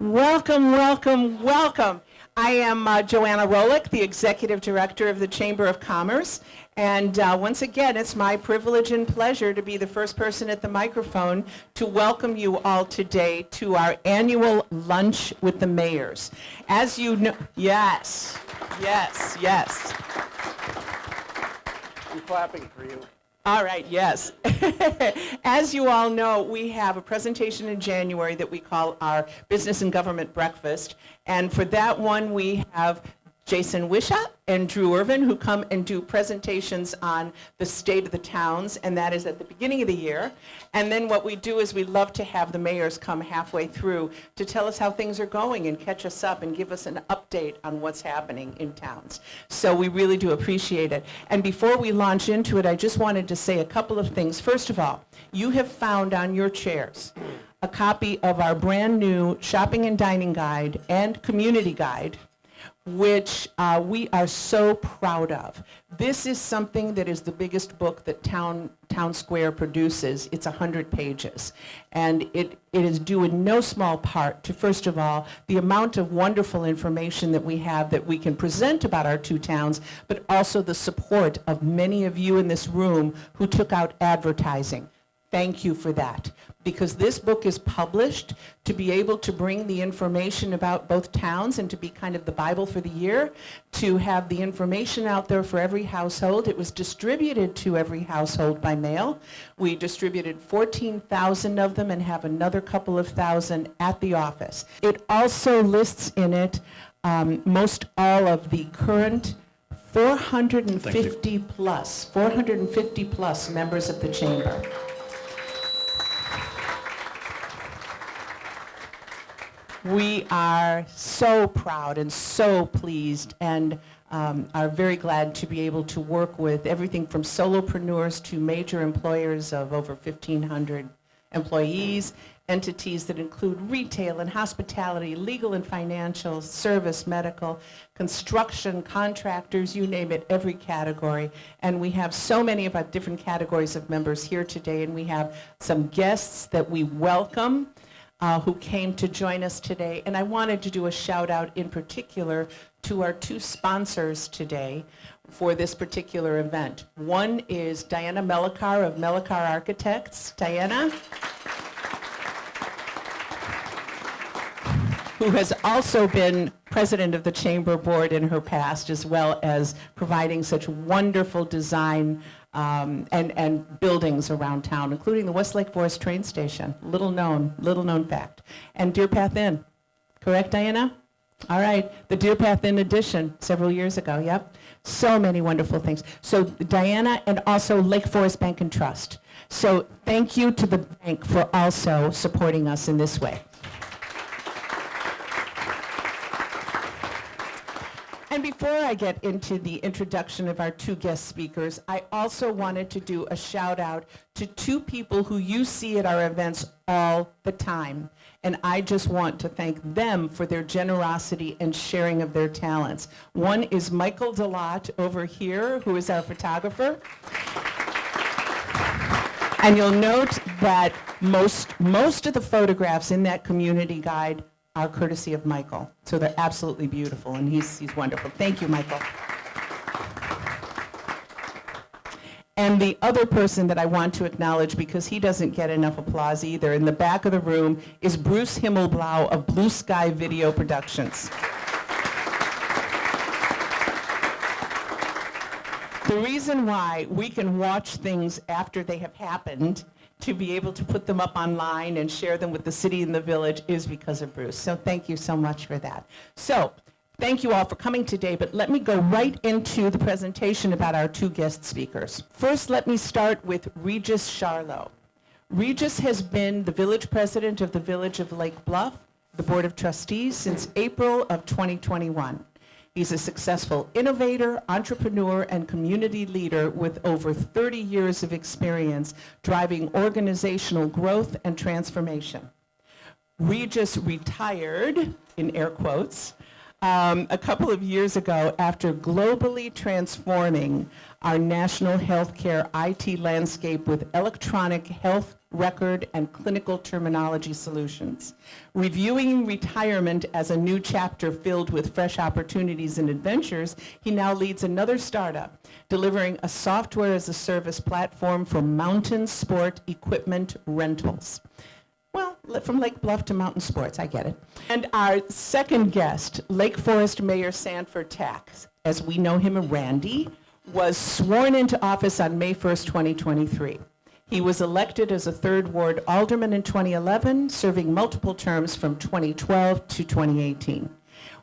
Welcome, welcome, welcome. I am Joanna Rolick, the Executive Director of the Chamber of Commerce. And once again, it's my privilege and pleasure to be the first person at the microphone to welcome you all today to our annual lunch with the mayors. As you know, yes. I'm clapping for you. All right, yes. As you all know, we have a presentation in January that we call our Business and Government Breakfast. And for that one, we have Jason Wisha and Drew Irvin, who come and do presentations on the state of the towns, and that is at the beginning of the year. And then what we do is we love to have the mayors come halfway through to tell us how things are going and catch us up and give us an update on what's happening in towns. So we really do appreciate it. And before we launch into it, I just wanted to say a couple of things. First of all, you have found on your chairs a copy of our brand new shopping and dining guide and community guide, which we are so proud of. This is something that is the biggest book that Town Square produces. It's 100 pages. And it is due in no small part to, first of all, the amount of wonderful information that we have that we can present about our two towns, but also the support of many of you in this room who took out advertising. Thank you for that, because this book is published to be able to bring the information about both towns and to be kind of the Bible for the year, to have the information out there for every household. It was distributed to every household by mail. We distributed 14,000 of them and have another couple of thousand at the office. It also lists in it most all of the current 450 plus members of the Chamber. We are so proud and so pleased and are very glad to be able to work with everything from solopreneurs to major employers of over 1,500 employees, entities that include retail and hospitality, legal and financial, service, medical, construction, contractors, you name it, every category. And we have so many of our different categories of members here today, and we have some guests that we welcome who came to join us today. And I wanted to do a shout out in particular to our two sponsors today for this particular event. One is Diana Melikar of Melikar Architects. Diana, who has also been president of the Chamber Board in her past, as well as providing such wonderful design and buildings around town, including the Westlake Forest train station, little known fact. And Deer Path Inn, correct, Diana? All right, the Deer Path Inn edition several years ago, yep. So many wonderful things. So Diana, and also Lake Forest Bank and Trust. So thank you to the bank for also supporting us in this way. And before I get into the introduction of our two guest speakers, I also wanted to do a shout out to two people who you see at our events all the time. And I just want to thank them for their generosity and sharing of theof talents. One is Michael DeLotte over here, who is our photographer. And you'll note that most of the photographs in that community guide are courtesy of Michael. So they're absolutely beautiful, and he's wonderful. Thank you, Michael. And the other person that I want to acknowledge, because he doesn't get enough applause either, in the back of the room is Bruce Himmelblau of Blue Sky Video Productions. The reason why we can watch things after they have happened to be able to put them up online and share them with the city and the village is because of Bruce. So thank you so much for that. So thank you all for coming today, but let me go right into the presentation about our two guest speakers. First, let me start with Regis Charlot. Regis has been the village president of the village of Lake Bluff, the Board of Trustees, since April of 2021. He's a successful innovator, entrepreneur, and community leader with over 30 years of experience driving organizational growth and transformation. Regis retired, in air quotes, a couple of years ago after globally transforming our national healthcare IT landscape with electronic health record, and clinical terminology solutions. Reviewing retirement as a new chapter filled with fresh opportunities and adventures, he now leads another startup, delivering a software-as-a-service platform for mountain sport equipment rentals. Well, from Lake Bluff to mountain sports, I get it. And our second guest, Lake Forest Mayor Stanford Tack, as we know him, Randy, was sworn into office on May 1st, 2023. He was elected as a 3rd Ward Alderman in 2011, serving multiple terms from 2012 to 2018.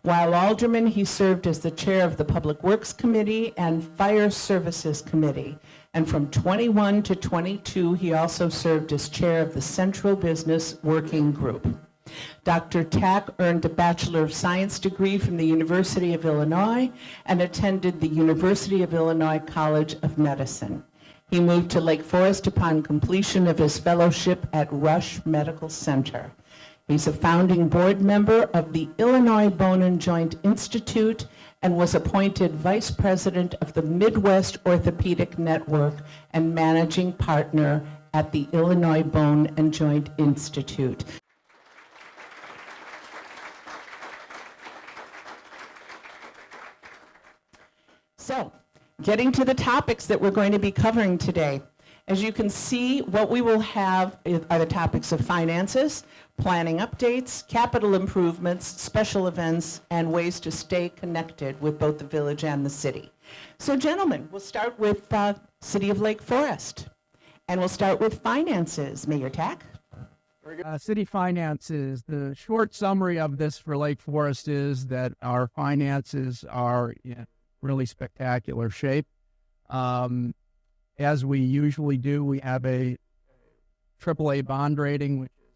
While Alderman, he served as the chair of the Public Works Committee and Fire Services Committee. And from 21 to 22, he also served as chair of the Central Business Working Group. Dr. Tack earned a Bachelor of Science degree from the University of Illinois and attended the University of Illinois College of Medicine. He moved to Lake Forest upon completion of his fellowship at Rush Medical Center. He's a founding board member of the Illinois Bone and Joint Institute and was appointed vice president of the Midwest Orthopedic Network and managing partner at the Illinois Bone and Joint Institute. So, getting to the topics that we're going to be covering today. As you can see, what we will have are the topics of finances, planning updates, capital improvements, special events, and ways to stay connected with both the village and the city. So gentlemen, we'll start with City of Lake Forest. And we'll start with finances. Mayor Tack? City finances, the short summary of this for Lake Forest is that our finances are in really spectacular shape. As we usually do, we have a AAA bond rating, which is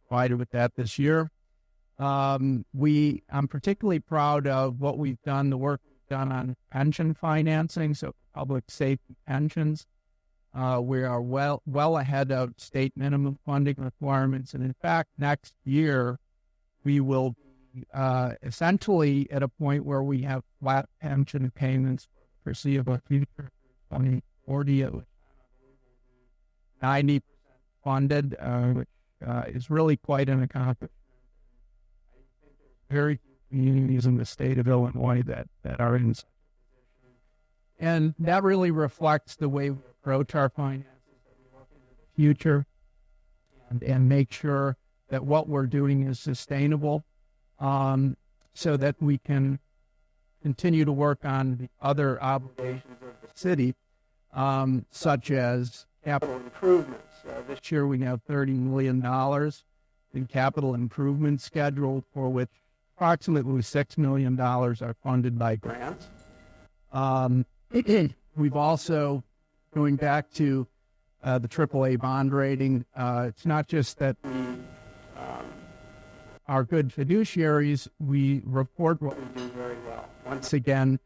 provided with that this year. I'm particularly proud of what we've done, the work we've done on pension financing, so public safety pensions. We are well ahead of state minimum funding requirements, and in fact, next year we will be essentially at a point where we have flat pension payments for the foreseeable future. 2040, 90% funded, which is really quite an accomplishment. I think there's very few communities in the state of Illinois that are in such a position. And that really reflects the way we approach our finances, that we look into the future and make sure that what we're doing is sustainable, so that we can continue to work on the other obligations of the city, such as capital improvements. This year we have $30 million in capital improvements scheduled, for which approximately $6 million are funded by grants. We've also, going back to the AAA bond rating, it's not just that we are good fiduciaries, we report what we do very well. Once again,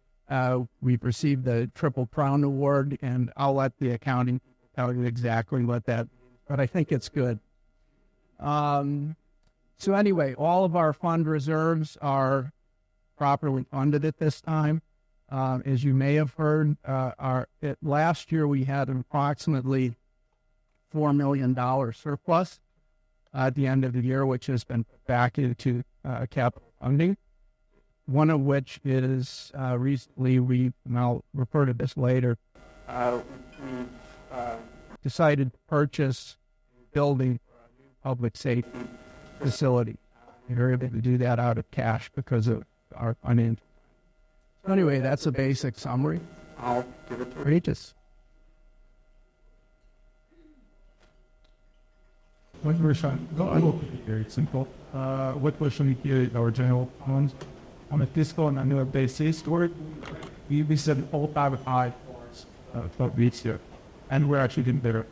we've received the Triple Crown Award, and I'll let the accounting people tell you exactly what that means, but I think it's good. So anyway, all of our fund reserves are properly funded at this time. As you may have heard, last year we had an approximately $4 million surplus at the end of the year, which has been put back into capital funding. One of which is recently, and I'll refer to this later, we've decided to purchase a building for a new public safety facility. We were able to do that out of cash because of our financial. So anyway, that's a basic summary. I'll give it to Regis. What question? I will keep it very simple. What question here is our general funds? On a fiscal and annual basis, we set all-time high for this year, and we're actually doing better.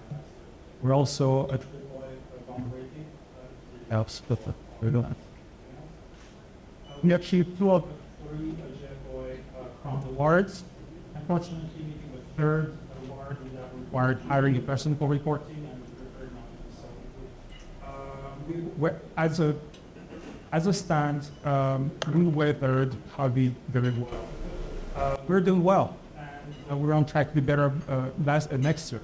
We're also at bond rating, helps with the we achieved 2 of the 3 Crown awards. Unfortunately, the 3rd award that required hiring a person for reporting, and as a stand, we weathered Harvey very well. We're doing well, and we're on track to be better next year.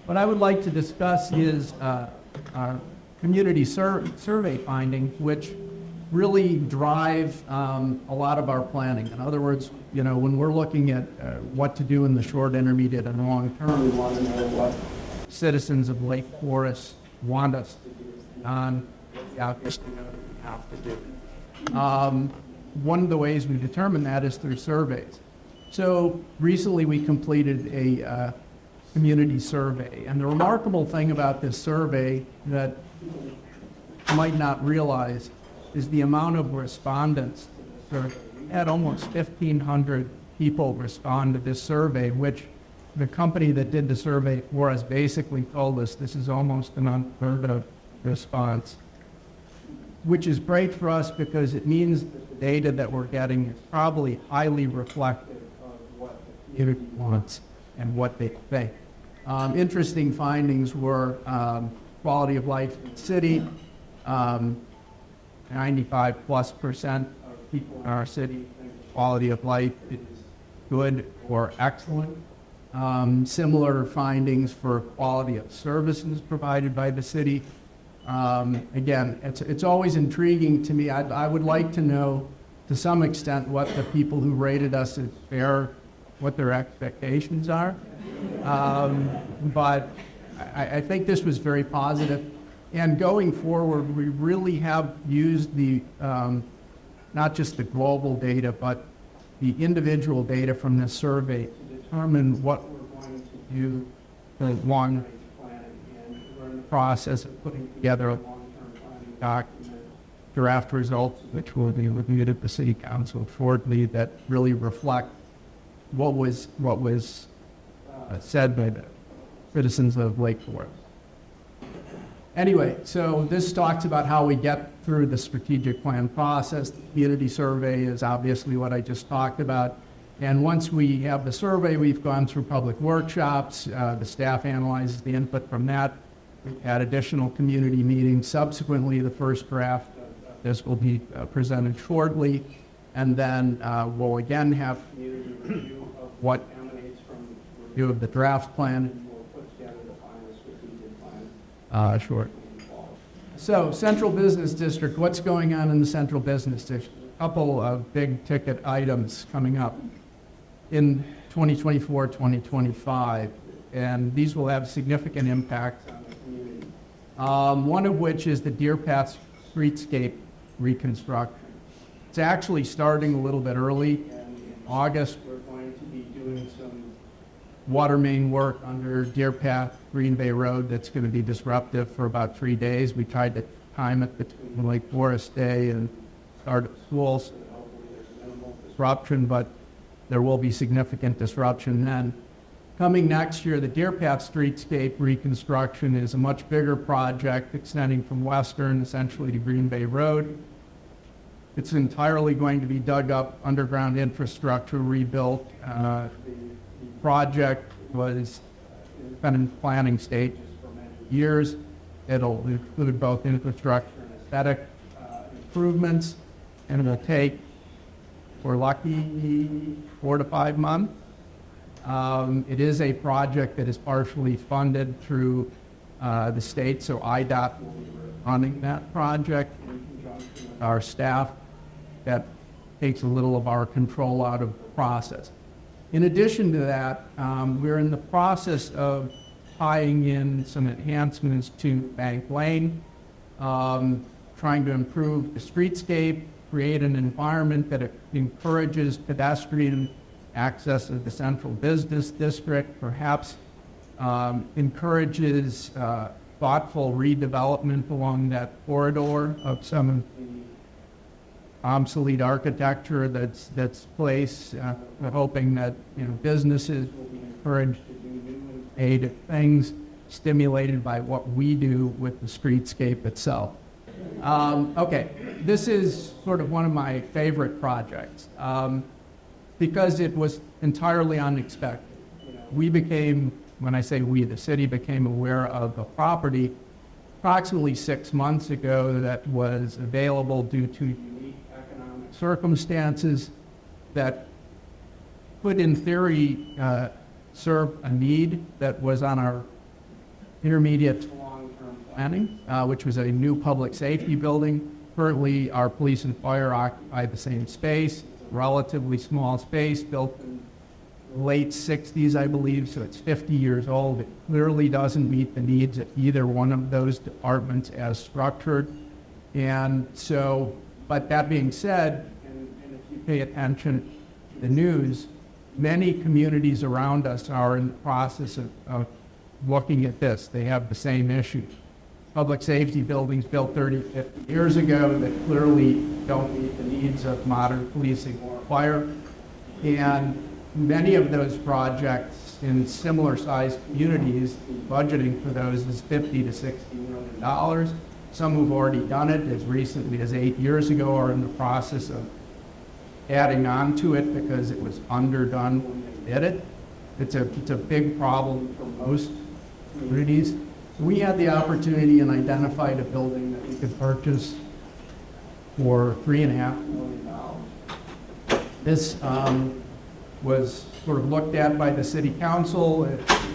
What I would like to discuss is our community survey findings, which really drive a lot of our planning. In other words, you know, when we're looking at what to do in the short, intermediate, and long term, we want to know what citizens of Lake Forest want us to do on what the obvious thing that we have to do. One of the ways we determine that is through surveys. So recently we completed a community survey, and the remarkable thing about this survey that you might not realize is the amount of respondents to the survey. We had almost 1,500 people respond to this survey, which the company that did the survey for us basically told us this is almost an unheard of response, which is great for us because it means that the data that we're getting is probably highly reflective of what the community wants and what they think. Interesting findings were quality of life in the city. 95+% of people in our city think quality of life is good or excellent. Similar findings for quality of services provided by the city. Again, it's always intriguing to me. I would like to know, to some extent, what the people who rated us as fair, what their expectations are. But I think this was very positive. And going forward, we really have used the, not just the global data, but the individual data from this survey to determine what we're going to do for long-range planning. And we're in the process of putting together a long-term planning document, draft results, which will be reviewed at the City Council shortly, that really reflect what was said by the citizens of Lake Forest. Anyway, so this talks about how we get through the strategic plan process. The community survey is obviously what I just talked about. And once we have the survey, we've gone through public workshops. The staff analyzes the input from that. We've had additional community meetings. Subsequently, the first draft of this will be presented shortly. And then we'll again have community review of what emanates from review of the draft plan, and we'll put together the final strategic plan. Sure. So, Central Business District, what's going on in the Central Business District? A couple of big ticket items coming up in 2024, 2025, and these will have significant impact on the community. One of which is the Deer Path streetscape reconstruction. It's actually starting a little bit early. In August, we're going to be doing some water main work under Deer Path, Green Bay Road that's going to be disruptive for about 3 days. We tried to time it between Lake Forest Day and start of school, so hopefully there's minimal disruption, but there will be significant disruption then. Coming next year, the Deer Path streetscape reconstruction is a much bigger project extending from Western essentially to Green Bay Road. It's entirely going to be dug up, underground infrastructure rebuilt. The project was been in planning stages for many years. It'll include both infrastructure and aesthetic improvements, and it'll take, if we're lucky, 4 to 5 months. It is a project that is partially funded through the state, so IDOT will be running that project in conjunction with our staff. That takes a little of our control out of the process. In addition to that, we're in the process of tying in some enhancements to Bank Lane, trying to improve the streetscape, create an environment that encourages pedestrian access to the central business district, perhaps encourages thoughtful redevelopment along that corridor of some of the obsolete architecture that's placed. We're hoping that businesses will be encouraged to do new and creative things, stimulated by what we do with the streetscape itself. Okay, this is sort of one of my favorite projects because it was entirely unexpected. We became, when I say we, the city became aware of a property approximately 6 months ago that was available due to unique economic circumstances that could, in theory, serve a need that was on our intermediate to long-term planning, which was a new public safety building. Currently, our police and fire occupy the same space. It's a relatively small space, built in the late 60s, I believe, so it's 50 years old. It clearly doesn't meet the needs of either one of those departments as structured. And so, but that being said, and if you pay attention to the news, many communities around us are in the process of looking at this. They have the same issues. Public safety buildings built 30, 50 years ago that clearly don't meet the needs of modern policing or fire. And many of those projects in similar sized communities, budgeting for those is $50 to $60 million. Some who've already done it as recently as 8 years ago are in the process of adding on to it because it was underdone when they did it. It's a big problem for most communities. We had the opportunity and identified a building that we could purchase for $3.5 million. This was sort of looked at by the city council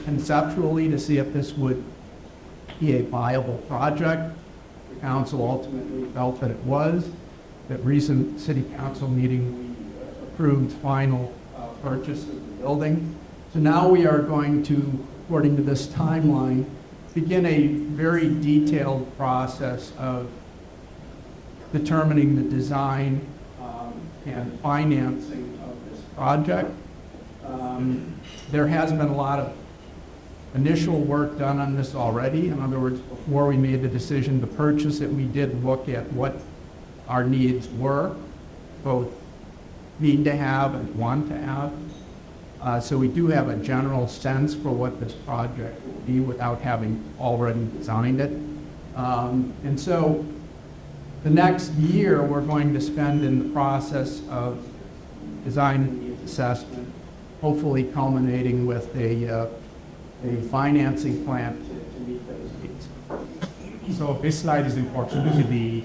conceptually to see if this would be a viable project. The council ultimately felt that it was. At recent city council meeting, we approved final purchase of the building. So now we are going to, according to this timeline, begin a very detailed process of determining the design and financing of this project. There has been a lot of initial work done on this already. In other words, before we made the decision to purchase it, we did look at what our needs were, both need to have and want to have. So we do have a general sense for what this project will be without having already designed it. And so the next year we're going to spend in the process of design and needs assessment, hopefully culminating with a financing plan to meet those needs. So this slide is important to the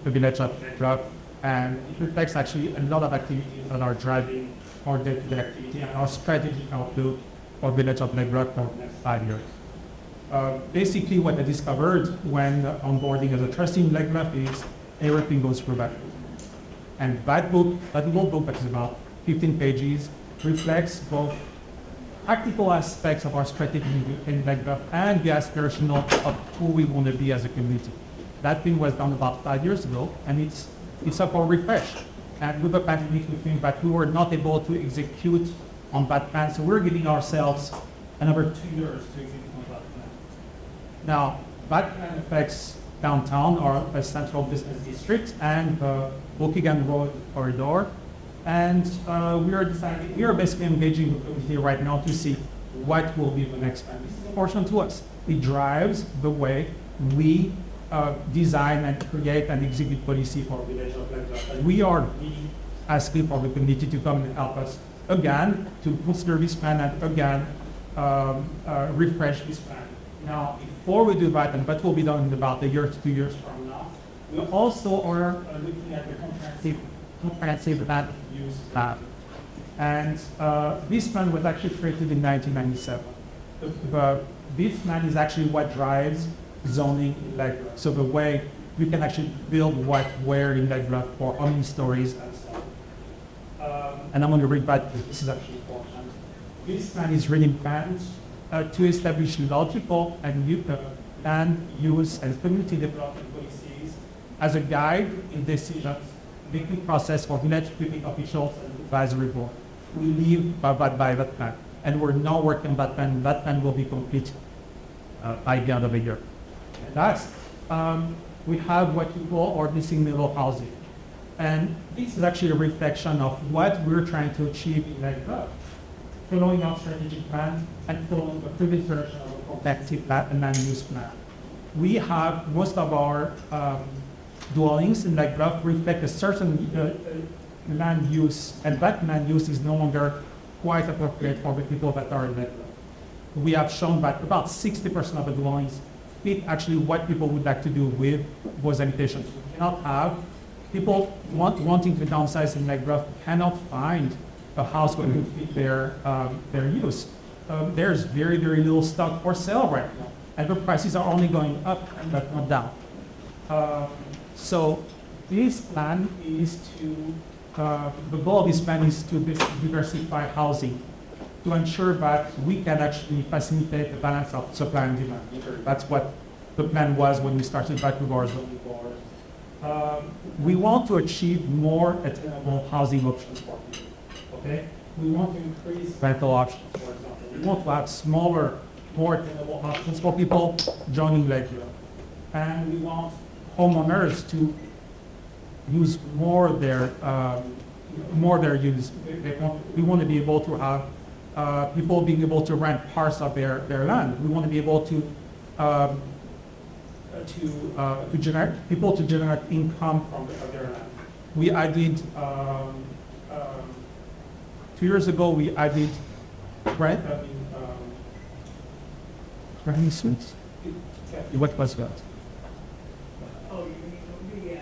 village of Bluff, and it reflects actually a lot of activities that are driving our day-to-day activity and our strategic outlook for village of Bluff for the next 5 years. Basically, what I discovered when onboarding as a trustee in Bluff is everything goes through that book. And that little book that is about 15 pages reflects both practical aspects of our strategy in Bluff and the aspirational of who we want to be as a community. That thing was done about 5 years ago, and it's up for refresh. And with the pandemic, we think that we were not able to execute on that plan, so we're giving ourselves another 2 years to execute on that plan. Now, that plan affects downtown, our central business district, and the Waukegan Road corridor. And we are basically engaging the community right now to see what will be the next plan. This is important to us. It drives the way we design and create and execute policy for village of Bluff. And we are really asking for the community to come and help us again to boost this plan and again refresh this plan. Now, before we do that, and that will be done in about a year to 2 years from now, we also are looking at the comprehensive land use plan. And this plan was actually created in 1997. This plan is actually what drives zoning in Bluff. So the way we can actually build what, where in Bluff for how many stories and so on. And I'm going to read that because this is actually important. This plan is really planned to establish logical and land use and community development policies as a guide in decision-making process for village public officials and advisory board. We live by that plan, and we're now working on that plan. That plan will be complete by the end of the year. And that's, we have what we call our missing middle housing. And this is actually a reflection of what we're trying to achieve in Bluff, following our strategic plan and following the previous version of a compactive land use plan. We have most of our dwellings in Bluff reflect a certain land use, and that land use is no longer quite appropriate for the people that are in Bluff. We have shown that about 60% of the dwellings fit actually what people would like to do with those habitations. We cannot have people wanting to downsize in Bluff cannot find a house that would fit their use. there's very, very little stock for sale right now. And the prices are only going up and not down. So this plan is to, the goal of this plan is to diversify housing to ensure that we can actually facilitate the balance of supply and demand. That's what the plan was when we started back with our zoning board. We want to achieve more attainable housing options for people, okay? We want to increase rental options, for example. We want to have smaller, more attainable options for people joining Lakeville. And we want homeowners to use more their use. We want to be able to have people being able to rent parts of their land. We want to be able to generate people to generate income from their land. We added 2 years ago. We added granny suites. What was that? Oh, you mean the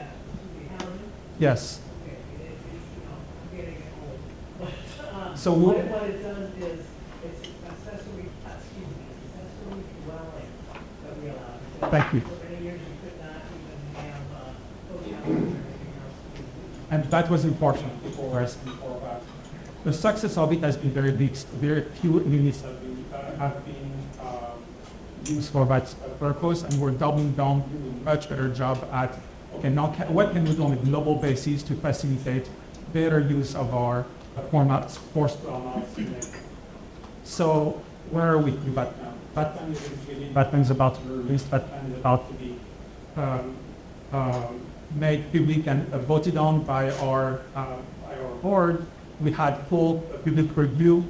housing? Yes. Okay, it's, getting it old. But, So what it does is, it's accessory dwelling that we allow. Thank you. For many years, you could not even have, hotels or anything else. And that was important for us. The success of it has been very big. Very few units have been used for that purpose, and we're doubling down, doing a much better job at, okay, now what can we do on a global basis to facilitate better use of our formats for So where are we with that now? That plan is about to be released, that plan is about to be made public and voted on by our board. We had full public review.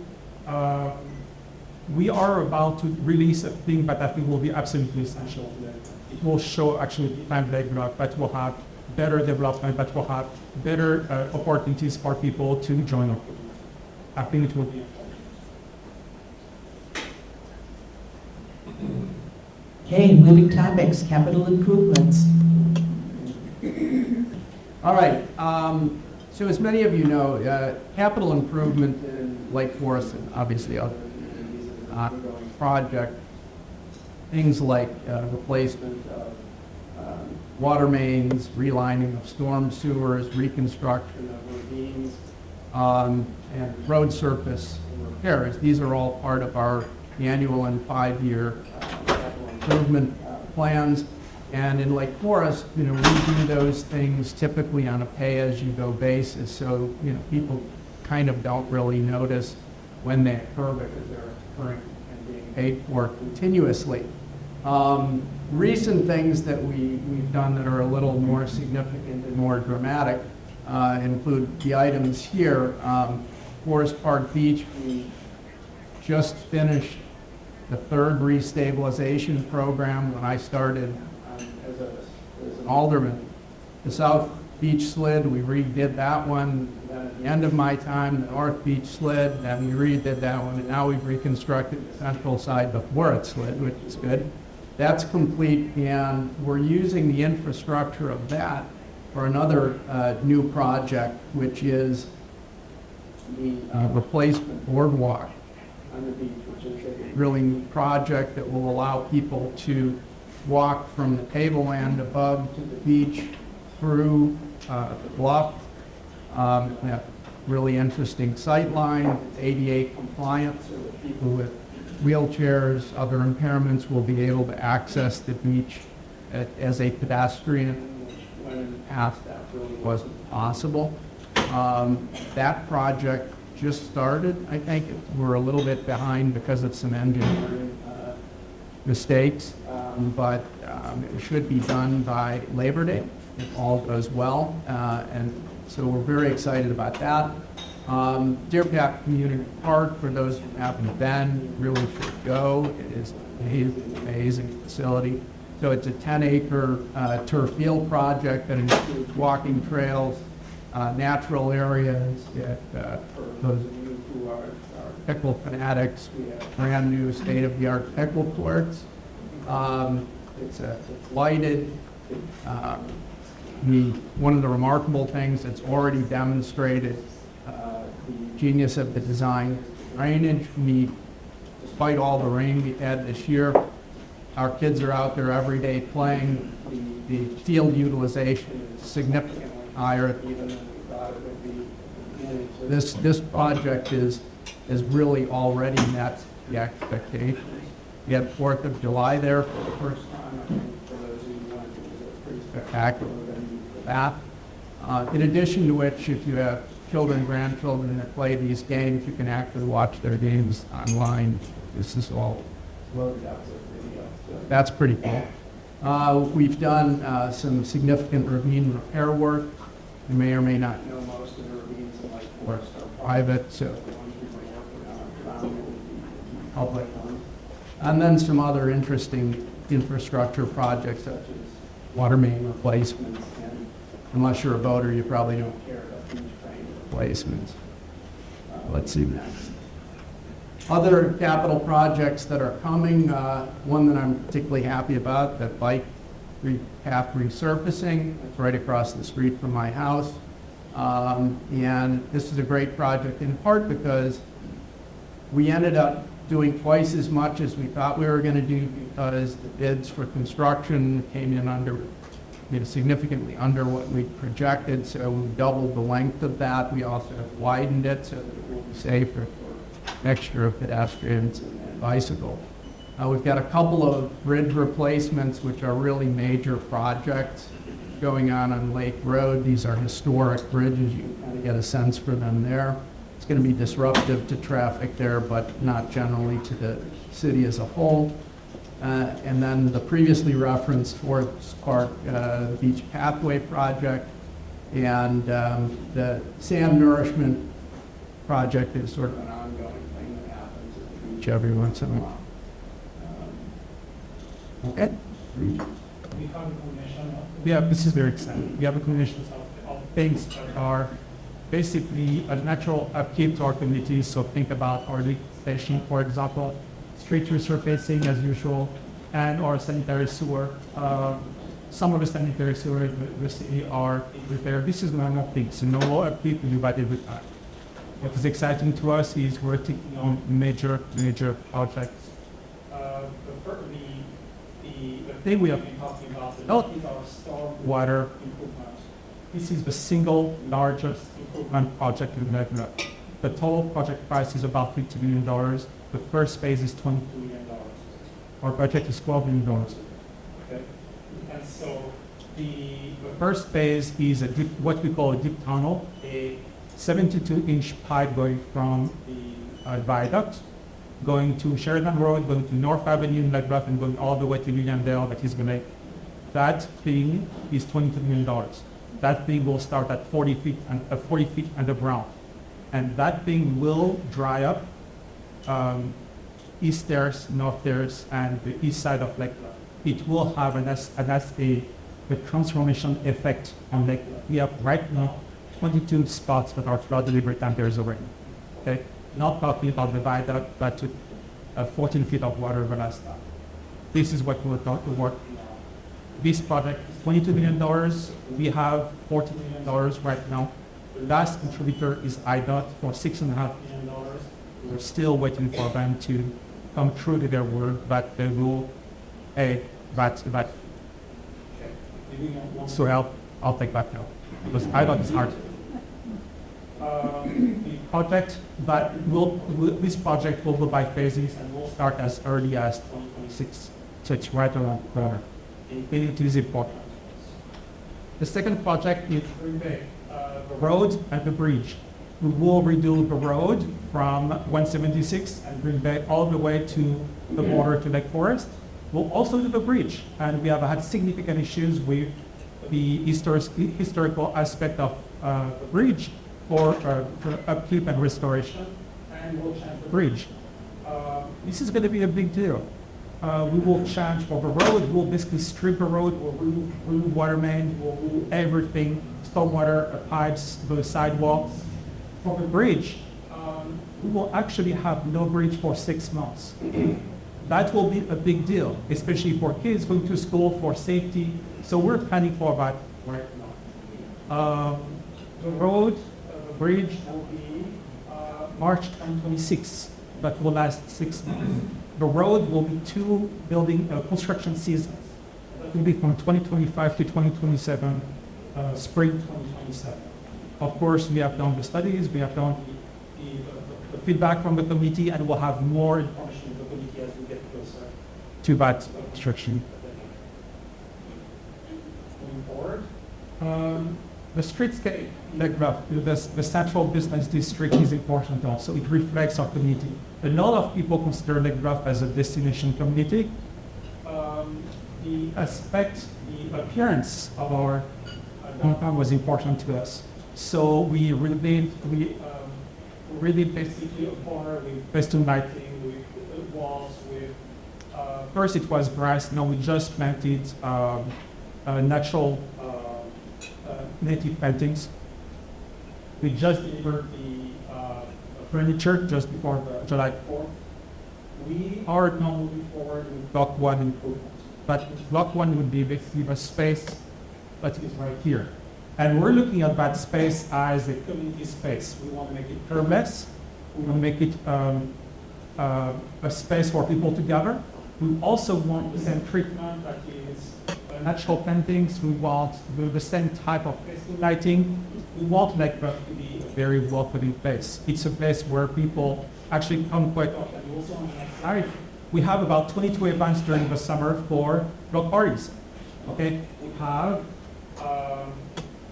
We are about to release a thing that I think will be absolutely essential. It will show actually planned development, that will have better development, that will have better opportunities for people to join our community. I think it will be important. Okay, moving topics, capital improvements. All right. So as many of you know, capital improvement in Lake Forest and obviously other communities is an ongoing project. Things like replacement of water mains, relining of storm sewers, reconstruction of ravines, and road surface repairs. These are all part of our annual and 5-year capital improvement plans. And in Lake Forest, we do those things typically on a pay-as-you-go basis. So, people kind of don't really notice when they occur because they're occurring and being paid for continuously. Recent things that we've done that are a little more significant and more dramatic include the items here. Forest Park Beach, we just finished the 3rd restabilization program when I started as an alderman. The South Beach Slid, we redid that one. Then at the end of my time, the North Beach Slid, then we redid that one, and now we've reconstructed the central side before it slid, which is good. That's complete, and we're using the infrastructure of that for another new project, which is the replacement boardwalk on the beach, which is a really neat project that will allow people to walk from the tableland above to the beach through the Bluff. That really interesting sight line, ADA compliant, so that people with wheelchairs, other impairments will be able to access the beach as a pedestrian, when in the past that really wasn't possible. That project just started. I think we're a little bit behind because of some engineering mistakes, but it should be done by Labor Day if all goes well, and so we're very excited about that. Deer Path Community Park, for those who haven't been, you really should go. It is an amazing facility. So it's a 10-acre turf field project that includes walking trails, natural areas. For those of you who are pickle fanatics, we have brand new state-of-the-art pickle courts. It's lighted. One of the remarkable things that's already demonstrated the genius of the design is drainage. We just despite all the rain we had this year, our kids are out there every day playing. The field utilization is significantly higher even than we thought it would be. This project is really already met the expectations. We had 4th of July there for the first time. I think for those of you who went, it was a pretty spectacular venue for that. In addition to which, if you have children, grandchildren that play these games, you can actually watch their games online. This is all loaded up with video. So that's pretty cool. We've done some significant ravine repair work. You may or may not know most of the ravines in Lake Forest are private, so the ones we've been working on are predominantly public ones. And then some other interesting infrastructure projects such as water main replacements. And unless you're a boater, you probably don't care about beach crane replacements. Let's see next. Other capital projects that are coming, one that I'm particularly happy about, that bike path resurfacing. It's right across the street from my house. And this is a great project in part because we ended up doing twice as much as we thought we were going to do because the bids for construction came in significantly under what we projected. So we doubled the length of that. We also have widened it so that it will be safer for extra pedestrians and bicycles. We've got a couple of bridge replacements, which are really major projects going on Lake Road. These are historic bridges. You can kind of get a sense for them there. It's going to be disruptive to traffic there, but not generally to the city as a whole. And then the previously referenced Forest Park Beach Pathway Project and the sand nourishment project is sort of an ongoing thing that happens at the beach every once in a while. Okay. Yeah, this is very exciting. We have a combination of things that are basically a natural upkeep to our community. So think about our lift station, for example, street resurfacing as usual, and our sanitary sewer. Some of the sanitary sewer in the city are repaired. This is one of the things, so no upkeep will be by every time. What is exciting to us is we're taking on major projects. The thing we have been talking about is our stormwater improvement. This is the single largest improvement project in Lebanon. The total project price is about $50 million. The first phase is $22 million. Our budget is $12 million. Okay. And so the first phase is what we call a deep tunnel, a 72-inch pipe going from the viaduct, going to Sheridan Road, going to North Avenue in Lake Bluff, and going all the way to Lilliandale that is going to make. That thing is $22 million. That thing will start at 40 feet underground. And that thing will dry up east stairs, north stairs, and the east side of Lake Bluff. It will have a transformation effect on Lake Bluff. We have right now 22 spots that are flooded every time there is a rain. Okay? Not talking about the viaduct, but to 14 feet of water the last time. This is what we're going to work on. This project is $22 million. We have $40 million right now. The last contributor is IDOT for $6.5 million. We're still waiting for them to come true to their word, but they will so help. I'll take that now because IDOT is hard. The project, but this project will go by phases and will start as early as 2026. So it's right around the corner. It is important. The second project is the road and the bridge. We will redo the road from 176 and Green Bay all the way to the border to Lake Forest. We'll also do the bridge, and we have had significant issues with the historical aspect of the bridge for upkeep and restoration, and we'll change the bridge. This is going to be a big deal. We will change for the road. We'll basically strip the road. We'll remove water main. We'll remove everything, stormwater pipes, the sidewalks. For the bridge, we will actually have no bridge for 6 months. That will be a big deal, especially for kids going to school, for safety. So we're planning for that right now. The road, the bridge will be March 2026. but will last 6 months. The road will be 2 building construction seasons. It will be from 2025 to 2027, spring 2027. Of course, we have done the studies, we have done the feedback from the committee, and we'll have more information from the committee as we get closer to that construction. Moving forward. The streetscape, like the central business district is important also. It reflects our community. A lot of people consider Lake Bluff as a destination community. The appearance of our downtown was important to us. So we really basically a corner with pastel lighting, with walls, with, first it was grass, now we just planted natural native paintings. We just delivered the furniture just before July 4th. We are now moving forward with Block 1 improvement. But Block 1 would be basically the space that is right here. And we're looking at that space as a community space. We want to make it curbless. We want to make it a space for people to gather. We also want the same treatment that is natural paintings. We want the same type of lighting. We want Lake Bluff to be a very welcoming place. It's a place where people actually come quite often. Also on the next slide, we have about 22 events during the summer for block parties. Okay,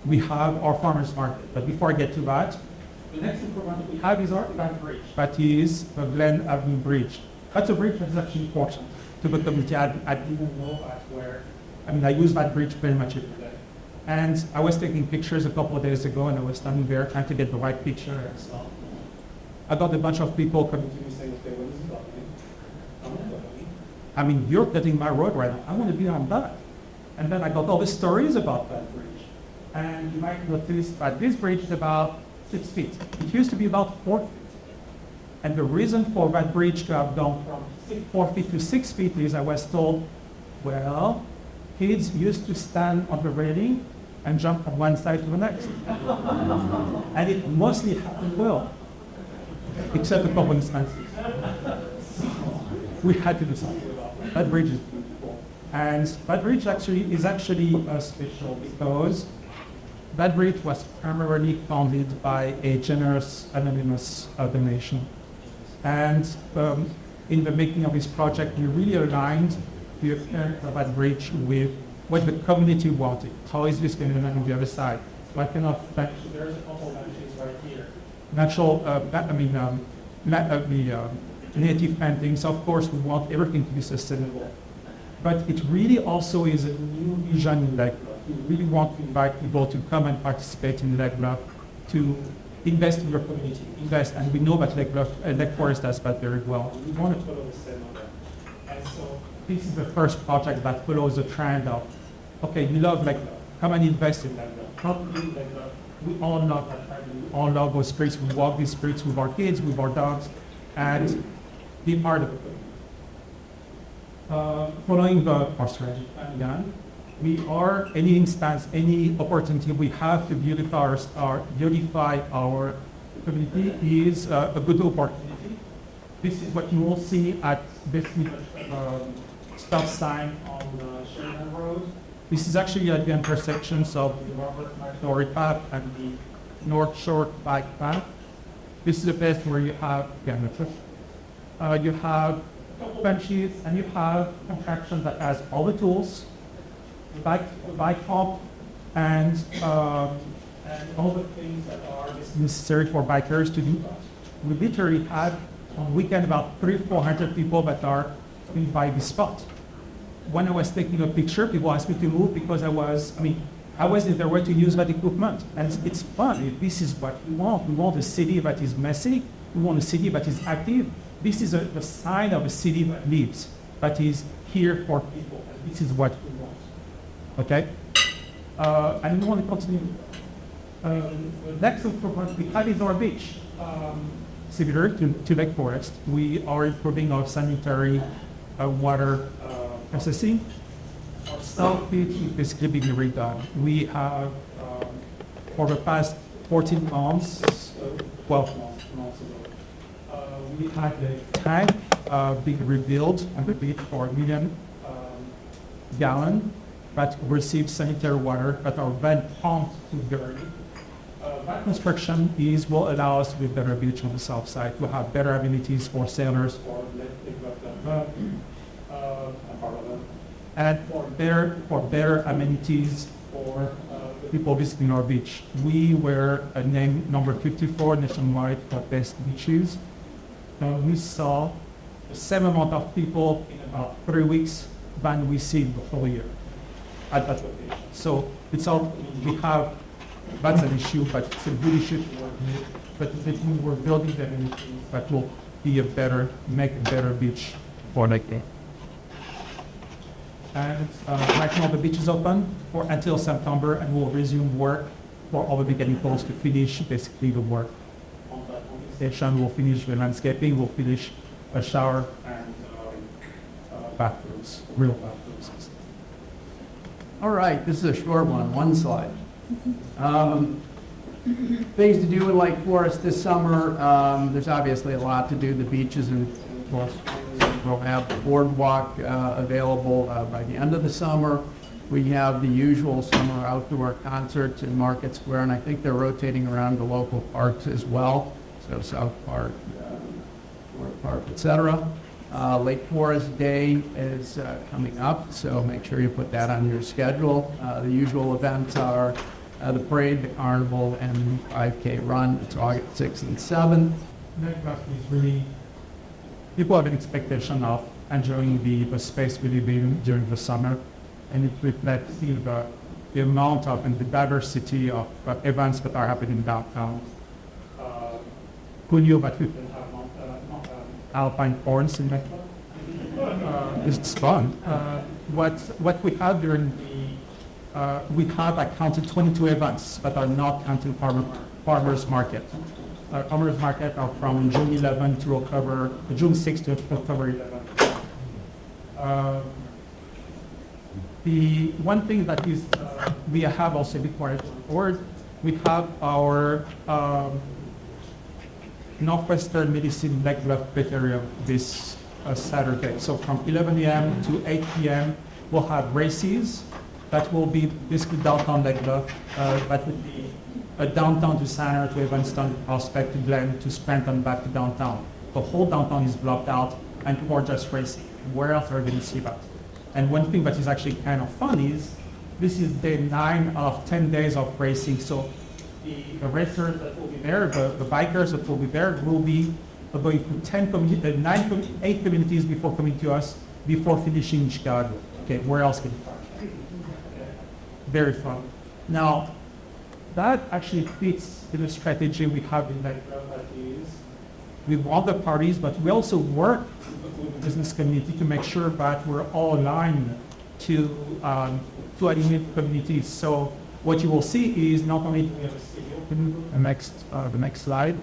we have our farmers market. But before I get to that, the next improvement we have is our bridge. That is the Glen Avenue Bridge. That's a bridge that's actually important to the community. I didn't know that where. I mean, I use that bridge pretty much every day. And I was taking pictures a couple of days ago, and I was standing there trying to get the right picture. And so I got a bunch of people coming to me saying, okay, what is it about? I mean, you're getting my road right now. I want to be on that. And then I got all the stories about that bridge. And you might notice that this bridge is about 6 feet. It used to be about 4 feet. And the reason for that bridge to have gone from 4 feet to 6 feet is I was told, well, kids used to stand on the railing and jump from one side to the next. And it mostly happened well, except a couple instances. We had to do something about that. That bridge is beautiful. And that bridge is actually special because that bridge was primarily funded by a generous anonymous donation. And in the making of this project, we really aligned the appearance of that bridge with what the community wanted. How is this going to run on the other side? What kind of bench? There's a couple of benches right here. Natural, native paintings. Of course, we want everything to be sustainable. But it really also is a new vision in Lake Bluff. We really want to invite people to come and participate in Lake Bluff, to invest in your community, invest. And we know that Lake Forest does that very well. We want to follow the same model. And so this is the first project that follows the trend of, okay, you love Lake Bluff, come and invest in Lake Bluff. Come in Lake Bluff. We all love that. We all love those streets. We walk these streets with our kids, with our dogs, and be part of it. Following our strategy again, we are, any instance, any opportunity we have to beautify our community is a good opportunity. This is what you will see at this stop sign on Sherman Road. This is actually at the intersections of the Robert McDory Path and the North Shore Bike Path. This is a place where you have, you have benches and you have contraption that has all the tools, bike pump, and all the things that are necessary for bikers to do that. We literally had on weekend about 300-400 people that are coming by this spot. When I was taking a picture, people asked me to move because I wasn't there to use that equipment. And it's fun. This is what we want. We want a city that is messy. We want a city that is active. This is the sign of a city that lives, that is here for people. And this is what we want. Okay? And we want to continue. The next improvement we have is our beach. Similar to Lake Forest, we are improving our sanitary water processing. Our South Beach is basically being redone. We have, for the past 14 months, 12 months ago, we had a tank being rebuilt on the beach for a million gallon that receives sanitary water that are then pumped to dirty. That construction will allow us to be better beach on the south side, to have better amenities for sailors, and for better amenities for people visiting our beach. We were named number 54 nationwide for best beaches. We saw the same amount of people in about 3 weeks than we see the whole year at that location. So it's all, we have, that's an issue, but it's a good issue to work with. But we're building the amenities that will be make a better beach for the day. And right now the beach is open until September, and we'll resume work for all the mechanicals to finish basically the work on the station. We'll finish the landscaping, we'll finish a shower and bathrooms, real bathrooms. All right, this is a short one slide. Things to do in Lake Forest this summer. There's obviously a lot to do. The beaches and we'll have the boardwalk available by the end of the summer. We have the usual summer outdoor concerts in Market Square, and I think they're rotating around the local parks as well. So South Park, North Park, etc. Lake Forest Day is coming up, so make sure you put that on your schedule. The usual events are the parade, the carnival, and the 5K run. It's August 6th and 7th. That is really, people have an expectation of enjoying the space we live in during the summer, and it reflects the amount of and the diversity of events that are happening downtown. Who knew that we can have alpine horns in Metro? It's fun. What we have during we have counted 22 events that are not counting farmers market. Farmers market are from June 11 to October, June 6 to October 11. The one thing that is we have also required forward, we have our Northwestern Medicine Lake Bluff area this Saturday. So from 11 a.m. to 8 p.m. we'll have races that will be basically downtown Lake Bluff. That would be a downtown to center to Evanston, Prospect to Glen to Scranton back to downtown. The whole downtown is blocked out and people are just racing. Where else are we going to see that? And one thing that is actually kind of fun is this is day 9 of 10 days of racing. So the racers that will be there, the bikers that will be there will be going through 8 communities before coming to us, before finishing in Chicago. Okay, where else can you find? Very fun. Now, that actually fits in the strategy we have in that is we want the parties, but we also work with the business community to make sure that we're all aligned to animate communities. So what you will see is not only do we have a schedule, the next slide,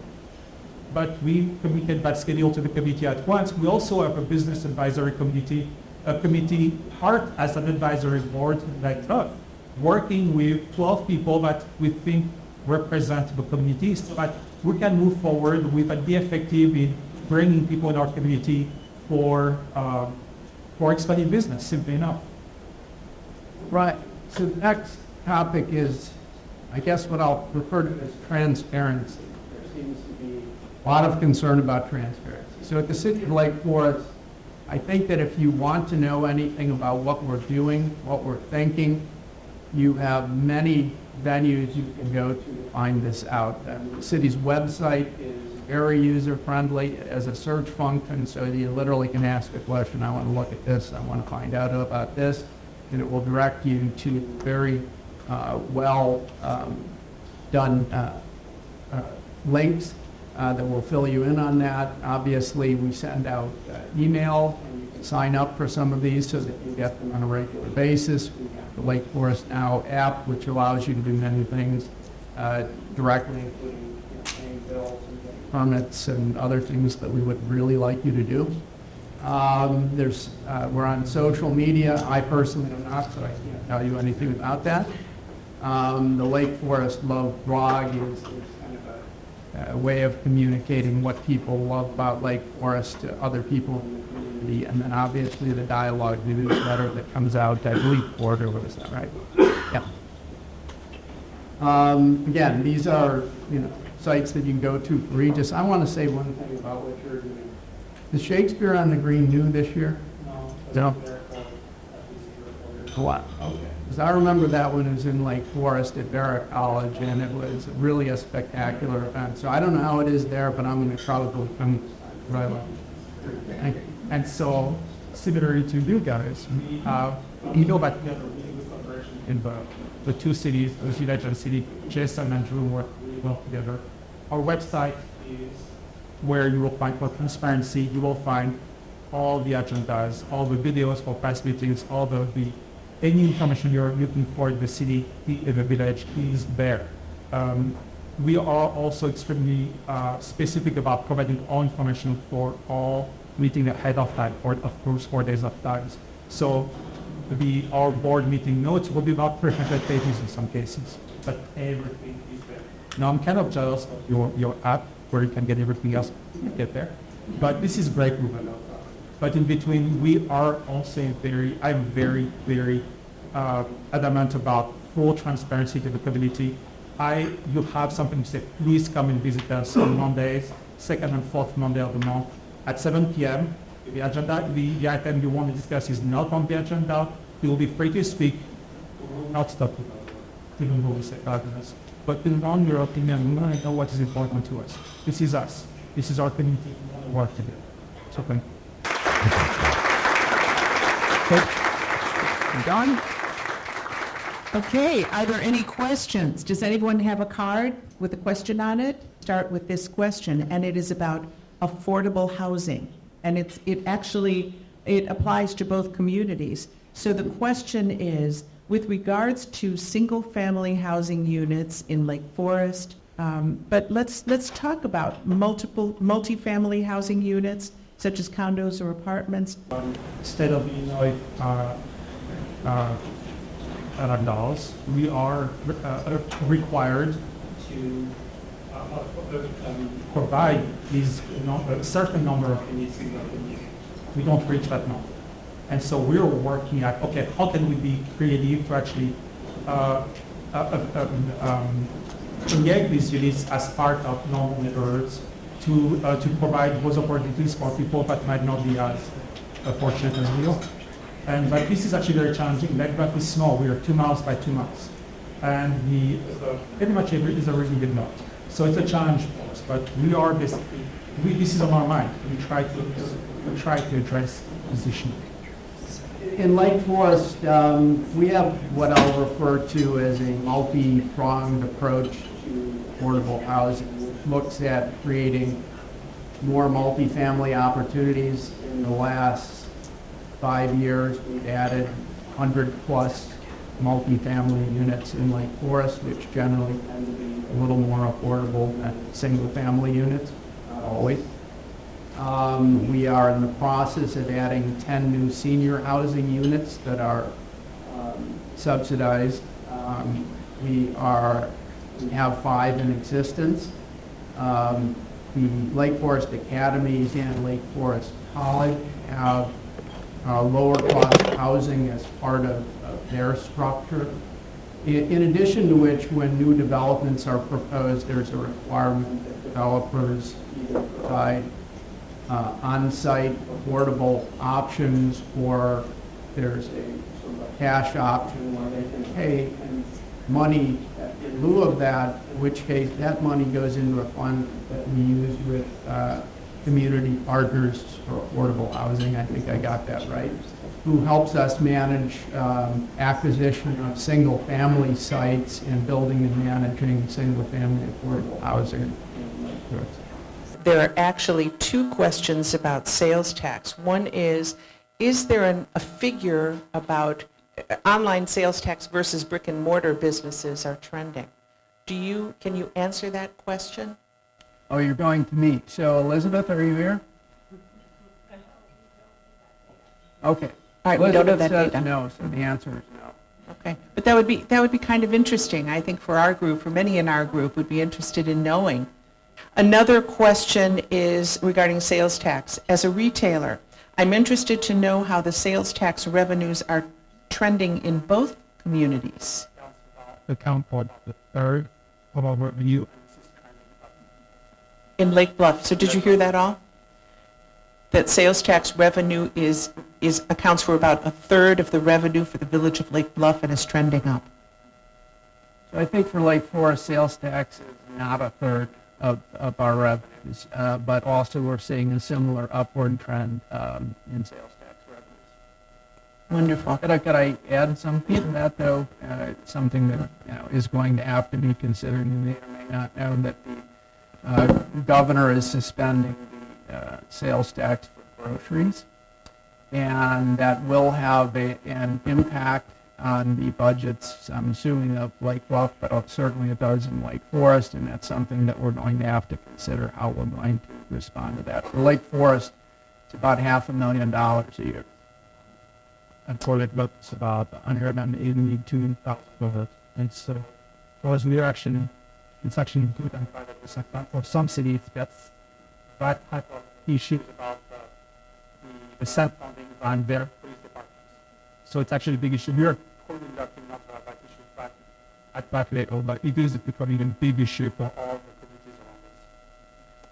but we communicate that schedule to the committee at once. We also have a business advisory committee, a committee part as an advisory board like that, working with 12 people that we think represent the community so that we can move forward with and be effective in bringing people in our community for expanding business, simply enough. Right. So the next topic is, I guess, what I'll refer to as transparency. There seems to be a lot of concern about transparency. So at the City of Lake Forest, I think that if you want to know anything about what we're doing, what we're thinking, you have many venues you can go to find this out. The city's website is very user-friendly as a search function, so you literally can ask a question, I want to look at this, I want to find out about this, and it will direct you to very well done links that will fill you in on that. Obviously, we send out email, and you can sign up for some of these so that you get them on a regular basis. We have the Lake Forest Now app, which allows you to do many things directly, including paying bills and getting permits and other things that we would really like you to do. We're on social media. I personally am not, so I can't tell you anything about that. The Lake Forest Love blog is kind of way of communicating what people love about Lake Forest to other people in the community, and then obviously the dialogue newsletter that comes out, I believe, quarterly, is that right? Yeah. Again, these are, sites that you can go to for Regis. I want to say one thing about what you're doing. Is Shakespeare on the Green new this year? No. What? Okay. Because I remember that one was in Lake Forest at Barrett College, and it was really a spectacular event. So I don't know how it is there, but I'm going to probably come right along. Thank you. And so, similarly to you guys, we have that in the two cities, the village and city. Jason and Drew work really well together. Our website is where you will find, for transparency, you will find all the agendas, all the videos for past meetings, all the any information you're looking for in the city, in the village is there. We are also extremely specific about providing all information for all meeting ahead of time, or of course 4 days of time. So our board meeting notes will be about 300 pages in some cases, but everything is there. Now I'm kind of jealous of your app where you can get everything else get there, but this is great movement. But in between, we are also I'm very adamant about full transparency to the community. You have something to say, please come and visit us on Mondays, second and fourth Monday of the month at 7 p.m. The agenda, the item you want to discuss is not on the agenda. You will be free to speak. We will not stop you, even though we say arguments. But in your opinion, we want to know what is important to us. This is us. This is our community. We want to work together. So thank you. Done? Okay, are there any questions? Does anyone have a card with a question on it? Start with this question, and it is about affordable housing. And it applies to both communities. So the question is, with regards to single-family housing units in Lake Forest, but let's talk about multi-family housing units, such as condos or apartments. State of Illinois adults, we are required to provide a certain number of units in the community. We don't reach that number. And so we're working at, okay, how can we be creative to actually create these units as part of normal neighborhoods to provide those opportunities for people that might not be as fortunate as we are. But this is actually very challenging. Lake Bluff is small. We are 2 miles by 2 miles. And pretty much every is a really big lot. So it's a challenge for us, but we are basically, this is on our mind. We try to address this issue. In Lake Forest, we have what I'll refer to as a multi-pronged approach to affordable housing, which looks at creating more multifamily opportunities. In the last 5 years, we've added 100+ multifamily units in Lake Forest, which generally tend to be a little more affordable than single-family units, not always. We are in the process of adding 10 new senior housing units that are subsidized. We have 5 in existence. The Lake Forest Academies and Lake Forest College have lower cost housing as part of their structure. In addition to which, when new developments are proposed, there's a requirement that developers either provide on-site affordable options, or there's a sort of a cash option where they can pay money in lieu of that, in which case that money goes into a fund that we use with community partners for affordable housing. I think I got that right. Who helps us manage acquisition of single-family sites and building and managing single-family affordable housing. There are actually 2 questions about sales tax. One is there a figure about online sales tax versus brick and mortar businesses are trending? Can you answer that question? Oh, you're going to me. So, Elizabeth, are you here? Okay. All right, we don't know that Elizabeth data. says no, so the answer is no. Okay, but that would be kind of interesting. I think for our group, for many in our group, would be interested in knowing Another question is regarding sales tax. As a retailer, I'm interested to know how the sales tax revenues are trending in both communities. Account for the third of our revenue. In Lake Bluff. So did you hear that all? That sales tax revenue accounts for about a third of the revenue for the village of Lake Bluff and is trending up. So I think for Lake Forest, sales tax is not a third of our revenues, but also we're seeing a similar upward trend in sales tax revenues. Wonderful. Could I add something to that, though? Something that is going to have to be considered. You may or may not know that the governor is suspending the sales tax for groceries, and that will have an impact on the budgets, I'm assuming, of Lake Bluff, but certainly it does in Lake Forest, and that's something that we're going to have to consider how we're going to respond to that. For Lake Forest, it's about $500,000 a year. And for Lake Bluff, it's about $182,000. And so, because we are actually, it's actually good and private sector. But for some cities, that's that type of issues about the self-funding on their police departments. So it's actually a big issue. We are totally lucky not to have that issue back at that level, but it is becoming a big issue for all the communities around us.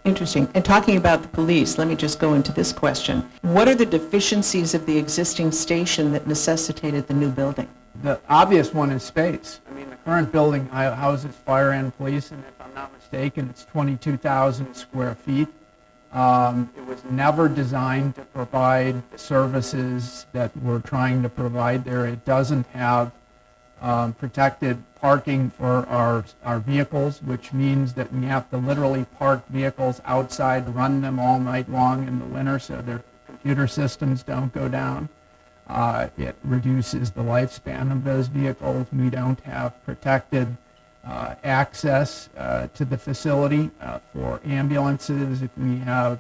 Interesting. And talking about the police, let me just go into this question. What are the deficiencies of the existing station that necessitated the new building? The obvious one is space. I mean, the current building houses fire and police, and if I'm not mistaken, it's 22,000 square feet. It was never designed to provide the services that we're trying to provide there. It doesn't have protected parking for our vehicles, which means that we have to literally park vehicles outside, run them all night long in the winter so their computer systems don't go down. It reduces the lifespan of those vehicles. We don't have protected access to the facility for ambulances. If we have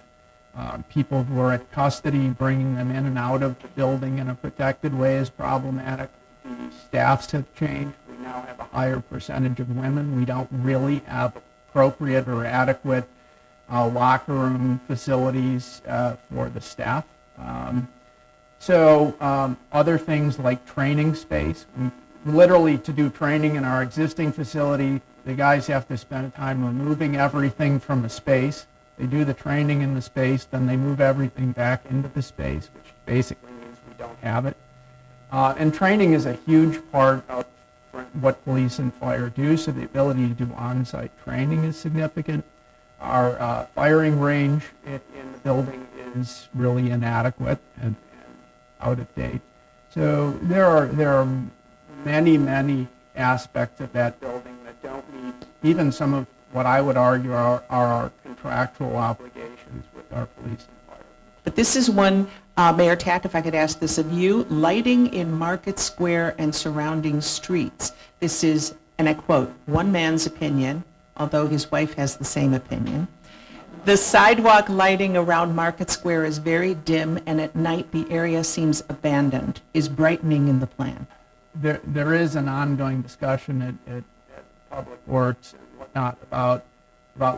people who are at custody, bringing them in and out of the building in a protected way is problematic. The staffs have changed. We now have a higher percentage of women. We don't really have appropriate or adequate locker room facilities for the staff. Other things like training space. Literally, to do training in our existing facility, the guys have to spend time removing everything from the space. They do the training in the space, then they move everything back into the space, which basically means we don't have it. And training is a huge part of what police and fire do, so the ability to do on-site training is significant. Our firing range in the building is really inadequate and out of date. So there are many aspects of that building that don't meet even some of what I would argue are our contractual obligations with our police and fire. But this is one, Mayor Tack, if I could ask this of you, lighting in Market Square and surrounding streets. This is, and I quote, one man's opinion, although his wife has the same opinion. The sidewalk lighting around Market Square is very dim, and at night the area seems abandoned. Is brightening in the plan? There is an ongoing discussion at Public Works and whatnot about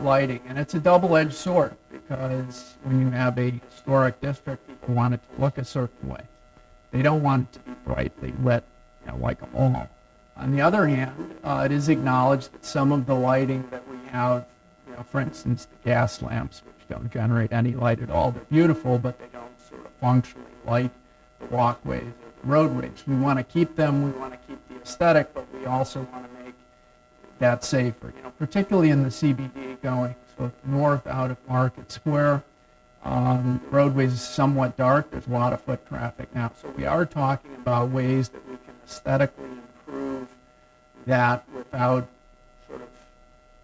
lighting, and it's a double-edged sword because when you have a historic district, people want it to look a certain way. They don't want it to be brightly lit, like a mall. On the other hand, it is acknowledged that some of the lighting that we have, for instance, the gas lamps, which don't generate any light at all, they're beautiful, but they don't sort of functionally light the walkways or the roadways. We want to keep them, we want to keep the aesthetic, but we also want to make that safer, particularly in the CBD going sort of north out of Market Square. The roadways is somewhat dark. There's a lot of foot traffic now. So we are talking about ways that we can aesthetically improve that without sort of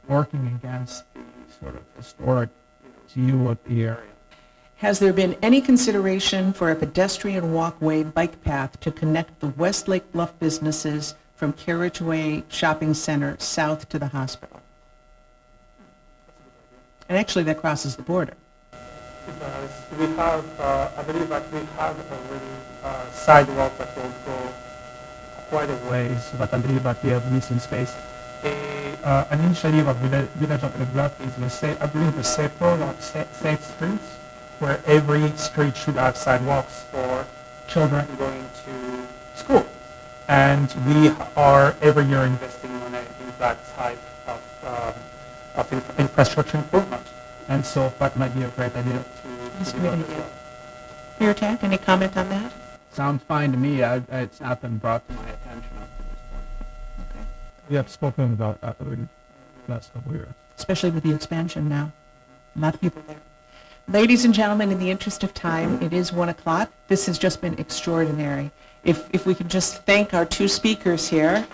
working against the sort of historic view of the area. Has there been any consideration for a pedestrian walkway bike path to connect the West Lake Bluff businesses from Carriageway Shopping Center south to the hospital? And actually that crosses the border. We have, I believe that we have already sidewalk that will go quite a ways, but I believe that we have missing space. an initiative of Village of Bluff is I believe the safe road or safe streets, where every street should have sidewalks for children going to school. And we are every year investing money in that type of infrastructure improvement. And so that might be a great idea That's to a great develop as idea. well. Mayor Tack, any comment on that? Sounds fine to me. It's not been brought to my attention up to this point. We have spoken about that in the last couple of years. Especially with the expansion now. A lot of people there. Ladies and gentlemen, in the interest of time, it is 1 o'clock. This has just been extraordinary. If we could just thank our two speakers here.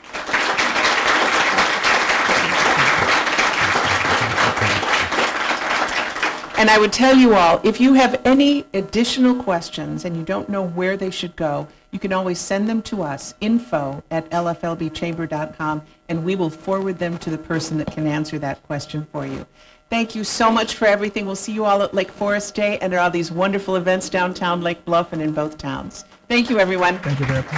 And I would tell you all, if you have any additional questions and you don't know where they should go, you can always send them to us, info@lflbchamber.com, and we will forward them to the person that can answer that question for you. Thank you so much for everything. We'll see you all at Lake Forest Day, and there are all these wonderful events downtown Lake Bluff and in both towns. Thank you, everyone. Thank you very much.